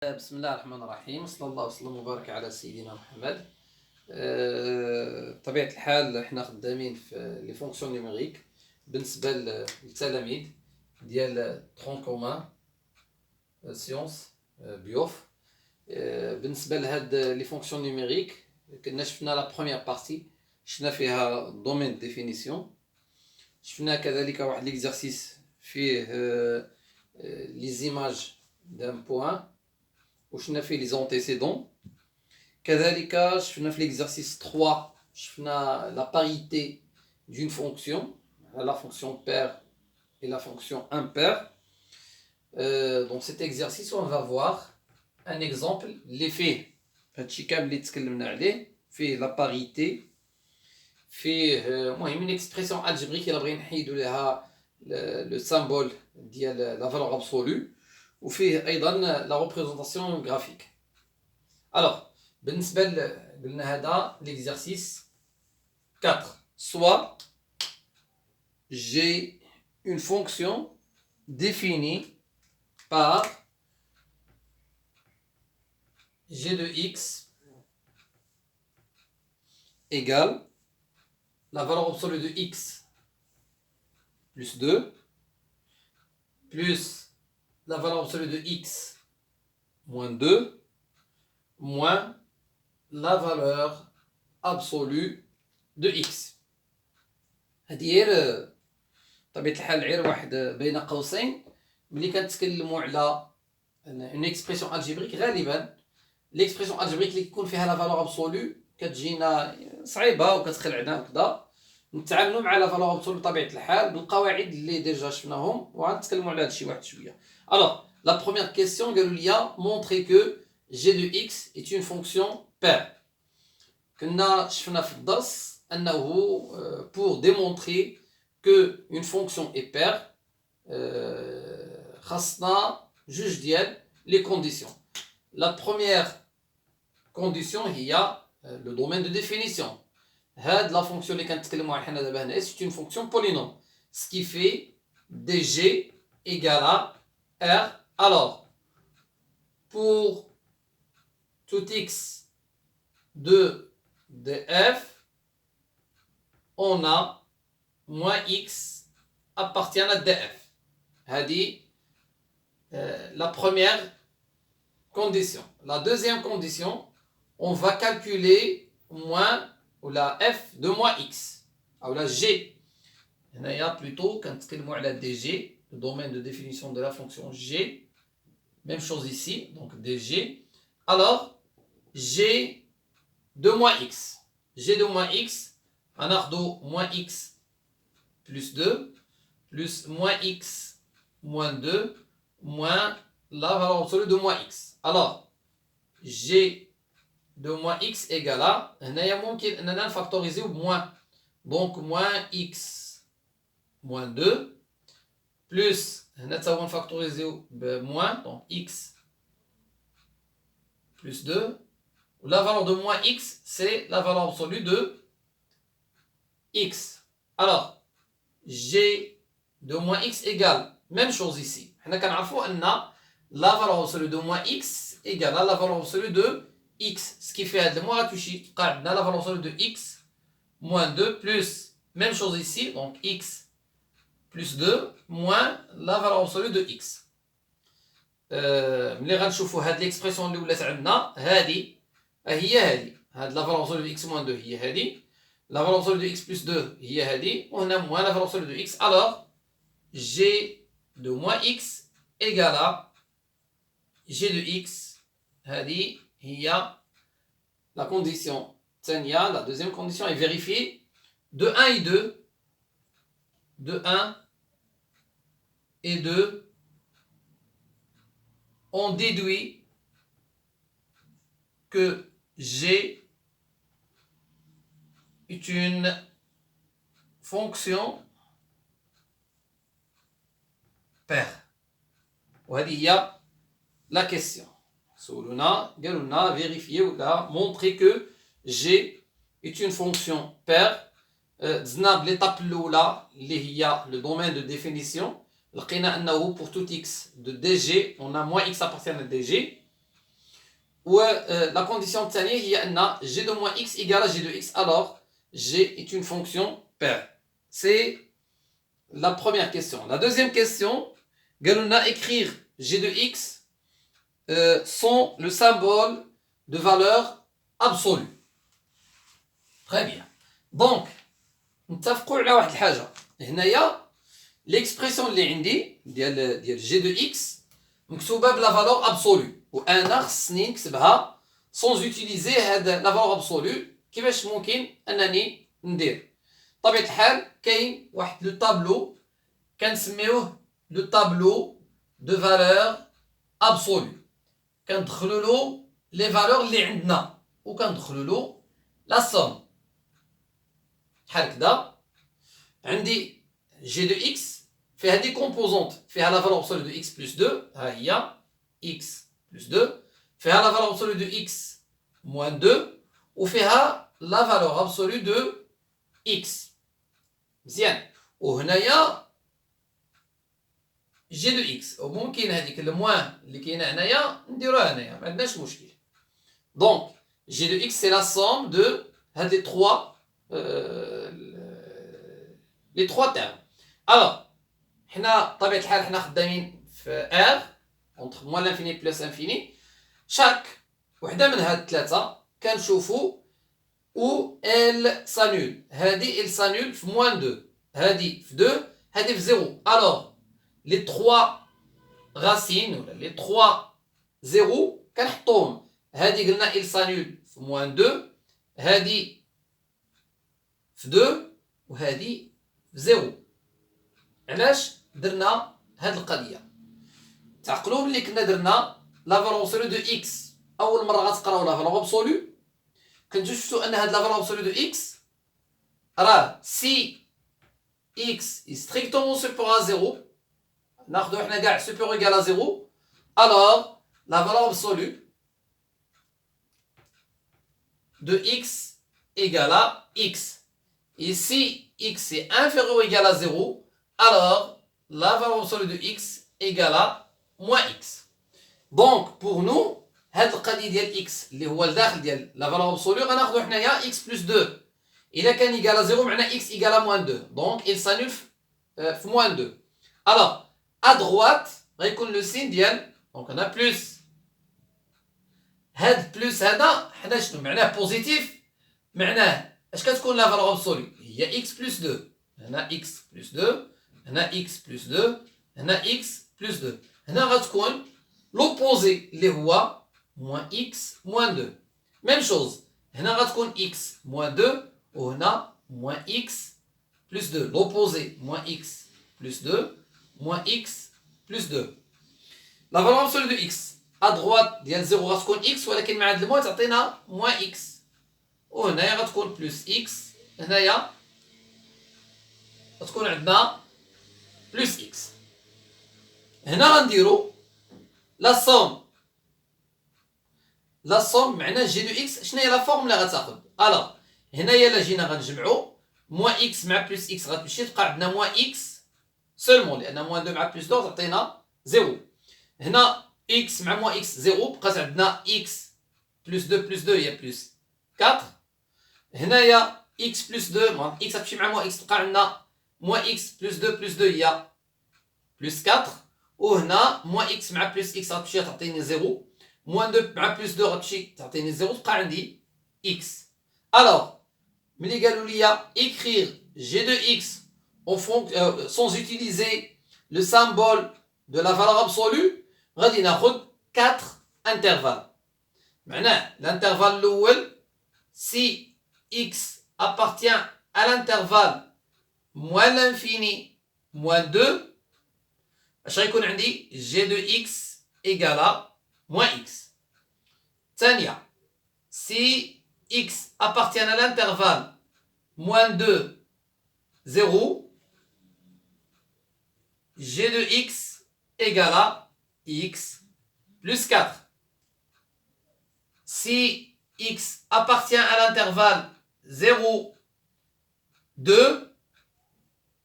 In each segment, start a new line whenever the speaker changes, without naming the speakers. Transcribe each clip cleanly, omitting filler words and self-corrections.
بسم الله الرحمن الرحيم، صلى الله وسلم وبارك على سيدنا محمد. بطبيعة الحال احنا خدامين في لي فونكسيون نيميريك بالنسبة للتلاميذ ديال ترون كومان سيونس بيوف. بالنسبة لهاد لي فونكسيون نيميريك كنا شفنا لا بروميير بارتي، شفنا فيها دومين ديفينيسيون، شفنا كذلك واحد ليكزارسيس فيه لي زيماج دان بوان وشفنا فيه لي زونتيسيدون. كذلك شفنا في l'exercice 3 شفنا la parité d'une fonction, la fonction paire et la fonction impaire. Donc cet exercice on va voir un exemple l'effet هادشي كامل اللي تكلمنا عليه فيه la parité، فيه المهم une expression algébrique الا بغينا نحيدو لها le symbole ديال la valeur absolue، وفيه ايضا la représentation graphique. Alors بالنسبة قلنا هذا l'exercice 4. Soit j'ai une fonction définie par g de x égale la valeur absolue de x plus 2 plus la valeur absolue de x moins 2 moins la valeur absolue de x. هذه غير طبيعة الحال غير واحد بين قوسين ملي كنتكلموا على اون اكسبريسيون الجبريك، غالبا ليكسبريسيون الجبريك اللي كيكون فيها لا فالور ابسولو كتجينا صعيبه وكتخلعنا وكذا، نتعاملوا مع لا فالور ابسولو بطبيعة الحال بالقواعد اللي ديجا شفناهم وغنتكلموا على هادشي واحد شويه. Alors la première question قالوا لي montrer que g de x est une fonction paire. كنا شفنا في الدرس انه pour démontrer que une fonction est paire خاصنا جوج ديال les conditions. La première condition هي le domaine de définition. هاد la fonction اللي كنتكلموا عليها حنا دابا هنا c'est une fonction polynôme, ce qui fait dg égale à r. Alors pour tout x de df, on a moins x appartient à df. هذه la première condition. La deuxième condition, on va calculer moins ou la f de moins x ou la g. هنايا plutôt كنتكلموا على dg, le domaine de définition de la fonction g. Même chose ici, donc dg. Alors g de moins x. g de moins x, غناخدو moins x plus 2 plus moins x moins 2 moins la valeur absolue de moins x. Alors g de moins x égale à هنايا ممكن اننا نفاكتوريزيو بموان، donc moins x moins 2 plus هنا تا هو نفاكتوريزيو بموان donc x plus 2. La valeur de moins x, c'est la valeur absolue de x. Alors, g de moins x égale, même chose ici. On a la valeur absolue de moins x égale à la valeur absolue de x. Ce qui fait que la valeur absolue de x moins 2 plus, même chose ici, donc x plus 2 moins la valeur absolue de x. ملي غنشوفوا هاد ليكسبريسيون اللي ولات عندنا هادي هي هادي، هاد لا فالور ابسولو دو x moins 2 هي هادي، لا فالور ابسولو دو x plus 2 هي هادي، وهنا موان لا فالور ابسولو دو x. alors g de moins x égale à g de x. هادي هي la condition الثانية. la deuxième condition est vérifiée de 1 et 2, de 1 et 2 on déduit que g est une fonction paire. وهذه هي la question. سولونا قالوا لنا vérifier ولا montrer que g est une fonction paire. دزنا بليطاب الاولى اللي هي le domaine de définition. لقينا انه pour tout x de dg on a moins x appartient à dg. la condition الثانية هي أن g de moins x égale à g de x. Alors, g est une fonction paire. C'est la première question. La deuxième question, قالوا لنا écrire g de x sans le symbole de valeur absolue. Très bien. Donc, نتفقوا على واحد الحاجة. هنايا l'expression اللي عندي ديال g de x مكتوبة بلا valeur absolue. وأنا خصني نكتبها sans utiliser هاد la valeur absolue. كيفاش ممكن أنني ندير؟ بطبيعة الحال كاين واحد لو طابلو كنسميوه لو طابلو دو فالور ابسولو. كندخلوا له لي فالور اللي عندنا وكندخلوا له لا سوم. بحال كدا عندي جي دو اكس فيها دي كومبوزونت، فيها لا فالور ابسولو دو اكس بلس 2 ها هي اكس بلس 2، فيها لا فالور ابسولو دو اكس موان 2، وفيها لا فالور ابسولو دو اكس. مزيان. وهنايا جي دو اكس، وممكن هذيك الموان اللي كاينه هنايا نديروها هنايا، ما عندناش مشكل. دونك جي دو اكس سي لا سوم دو هاد لي 3 لي 3 تيرم. الوغ حنا بطبيعه الحال حنا خدامين في ار اونتر موان لانفيني بلس انفيني. شاك وحده من هاد الثلاثه كنشوفوا و ال سانول. هادي ال سانول في موان 2، هادي في 2، هادي في 0. الوغ les 3 racines ولا les 3 زيرو كنحطوهم. هادي قلنا il s'annule في موان 2، هادي في 2، وهادي في 0. علاش درنا هاد القضيه؟ تعقلوا ملي كنا درنا لا فالور ابسولو دو اكس اول مره غتقراو لا فالور ابسولو، كنتو شفتوا ان هاد لا فالور ابسولو دو اكس راه سي اكس est strictement supérieur à 0. ناخذ حنا كاع supérieur égal à 0. alors la valeur absolue de x égale à x. Et si x est inférieur ou égal à 0, alors la valeur absolue de x égale à moins x. Donc pour nous هاد القضيه ديال x اللي هو الداخل ديال la valeur absolue غناخذو حنايا x plus 2. الا كان égal à 0 معناه x égale à moins 2. donc il s'annule في moins 2. alors à droite غيكون لو سين ديال دونك انا بلس. هاد بلس هذا حنا شنو معناه؟ بوزيتيف. معناه اش كتكون لا فالور ابسولي؟ هي اكس بلس 2. هنا اكس بلس 2، هنا اكس بلس 2، هنا اكس بلس 2. هنا غتكون لوبوزي اللي هو موان اكس موان 2. ميم شوز هنا غتكون اكس موان 2، وهنا موان اكس بلس 2. لوبوزي موان اكس بلس 2 moins x plus 2. La valeur absolue de x à droite ديال 0 غتكون x، ولكن مع هاد الموان تعطينا moins x، وهنايا غتكون plus x، هنايا غتكون عندنا plus x. هنا غنديرو لا سوم. لا سوم معناه جي دو x شنو هي لا فورم اللي غتاخذ؟ الوغ هنايا الا جينا غنجمعو moins x مع plus x غتمشي تبقى عندنا moins x سولمون، لان موان 2 مع بلس 2 تعطينا 0. هنا x مع موان x 0، بقات عندنا x بلس 2 بلس 2 هي بلس 4. هنايا x بلس 2 x غتمشي مع موان x تبقى عندنا موان x بلس 2 بلس 2 هي بلس 4. وهنا موان x مع بلس x غتمشي تعطيني 0. موان 2 مع بلس 2 غتمشي تعطيني 0، تبقى عندي x. الوغ ملي قالوا لي écrire g de x sans utiliser le symbole de la valeur absolue غادي ناخذ 4 intervalles. معناه l'intervalle الاول si x appartient à l'intervalle moins l'infini moins 2 اش غيكون عندي g de x égale à moins x. ثانيه si x appartient à l'intervalle moins 2 0, g de x égale à x plus 4. Si x appartient à l'intervalle 0, 2,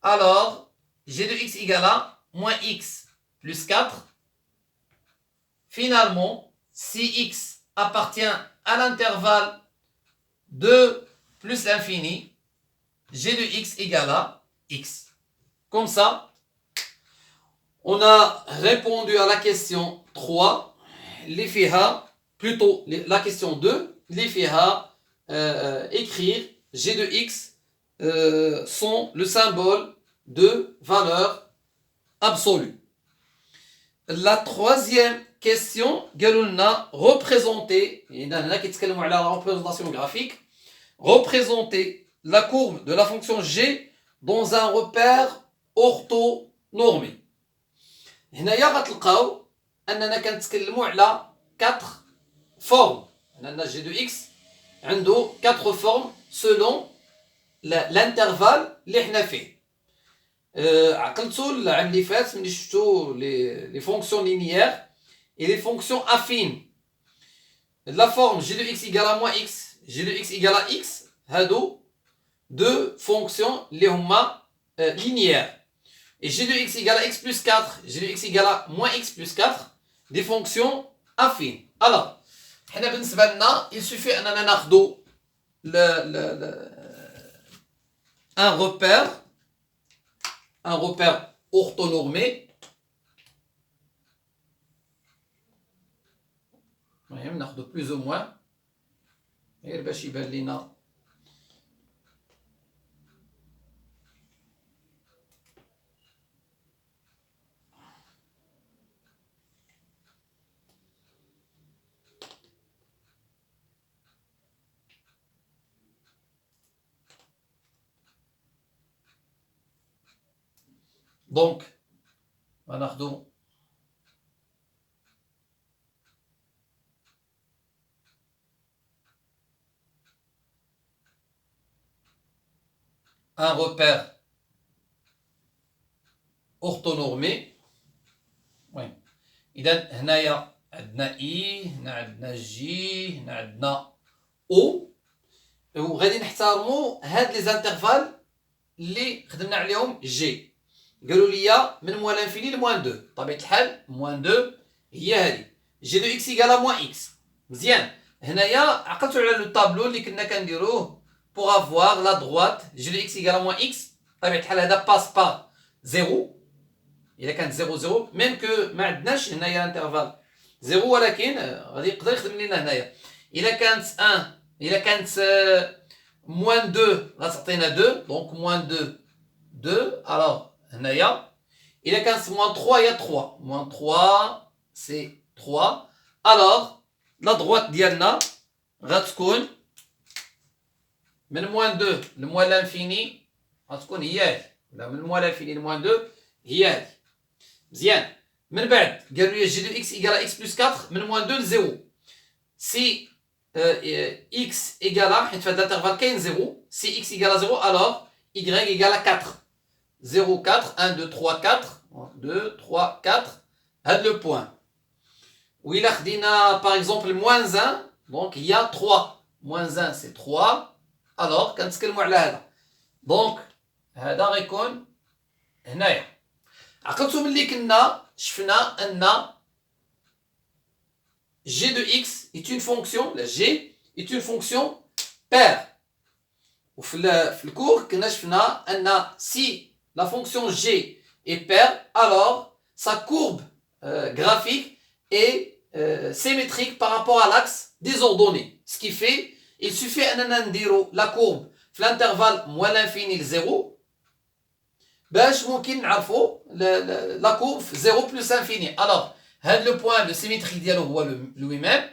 alors g de x égale à moins x plus 4. Finalement, si x appartient à l'intervalle 2 plus l'infini, g de x égale à x. Comme ça, on a répondu à la question 3, les fiha, plutôt la question 2, les fiha écrire g de x sont le symbole de valeur absolue. La troisième question, قالوا لنا représenter, هنا كيتكلموا على la représentation graphique, représenter la courbe de la fonction g dans un repère orthonormé. هنايا غتلقاو اننا كنتكلموا على 4 formes. عندنا g de x عنده 4 formes selon l'intervalle اللي حنا فيه. عقلتوا العام اللي فات ملي شفتوا les fonctions linéaires et les fonctions affines. La forme g de x égale à moins x, g de x égale à x, هادو deux fonctions اللي هما linéaires. Et g de x égale à x plus 4, g de x égale à moins x plus 4, des fonctions affines. Alors, حنا بالنسبة لنا il suffit أننا ناخدو un repère orthonormé. المهم ناخدو plus ou moins غير باش يبان لينا. Donc, غناخدو un repère orthonormé. Oui. إذا هنايا عندنا إي، هنا عندنا جي، هنا عندنا أو، وغادي نحترمو هاد لي زانترفال اللي خدمنا عليهم جي. قالوا لي من موان لانفيني لموان 2. بطبيعة الحال موان 2 هي هادي جي دو إكس إيكالا موان إكس. مزيان. هنايا عقلتو على لو طابلو اللي كنا كنديروه pour avoir la droite g de x égale à moins x. طبيعة الحال هذا passe par 0. إلا كانت 0 0 même que ما عندناش هنايا انترفال 0 ولكن غادي يقدر يخدم لينا هنايا. إلا كانت 1 إلا كانت moins 2 غتعطينا 2 donc moins 2 2 alors هنايا. إلا كانت moins 3 il y a 3 moins 3 c'est 3 alors la droite ديالنا غتكون من موان 2 لموان لانفيني غتكون هي هادي، ولا من موان لانفيني لموان 2 هي هادي. مزيان. من بعد قالوا لي جي دو اكس ايكالا اكس بلس 4 من موان 2 ل 0. سي اكس ايكالا حيت في هاد الانترفال كاين 0 سي اكس ايكالا 0 الوغ y ايكالا 4 0 4 1 2 3 4 2 3 4 هاد لو بوين. وإلا خدينا باغ اكزومبل موان 1 دونك هي 3 موان 1 سي 3 الوغ كنتكلموا على هذا دونك هذا غيكون هنايا. عقلتو ملي كنا شفنا ان g de x est une fonction, la g est une fonction paire. وفي الكور كنا شفنا ان si la fonction g est paire alors sa courbe graphique est symétrique par rapport à l'axe des ordonnées. Ce qui fait il suffit أننا نديرو la courbe في l'intervalle moins l'infini ل 0 باش ممكن نعرفو la courbe في 0 plus infini. Alors هاد لو بوين لو سيميتريك ديالو هو lui-même،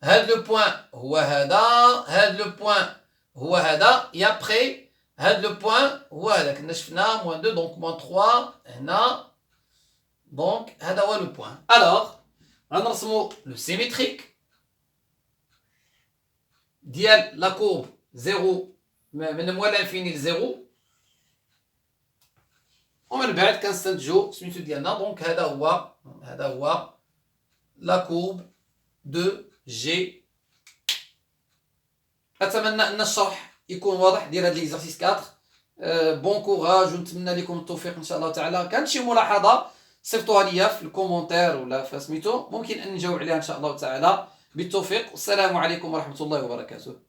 هاد لو بوين هو هذا، هاد لو بوين هو هذا، et après هاد لو بوين هو هذا كنا شفنا moins 2 donc moins 3 هنا donc هذا هو لو بوين. alors غنرسمو لو سيميتريك ديال لا كورب 0 من موال لانفيني ل 0 ومن بعد كنستنتجو سميتو ديالنا دونك هذا هو لا كورب دو جي. اتمنى ان الشرح يكون واضح ديال هاد ليكزارسيس 4. بون كوراج ونتمنى لكم التوفيق ان شاء الله تعالى. كانت شي ملاحظه صيفطوها ليا في الكومونتير ولا في سميتو ممكن ان نجاوب عليها ان شاء الله تعالى. بالتوفيق والسلام عليكم ورحمة الله وبركاته.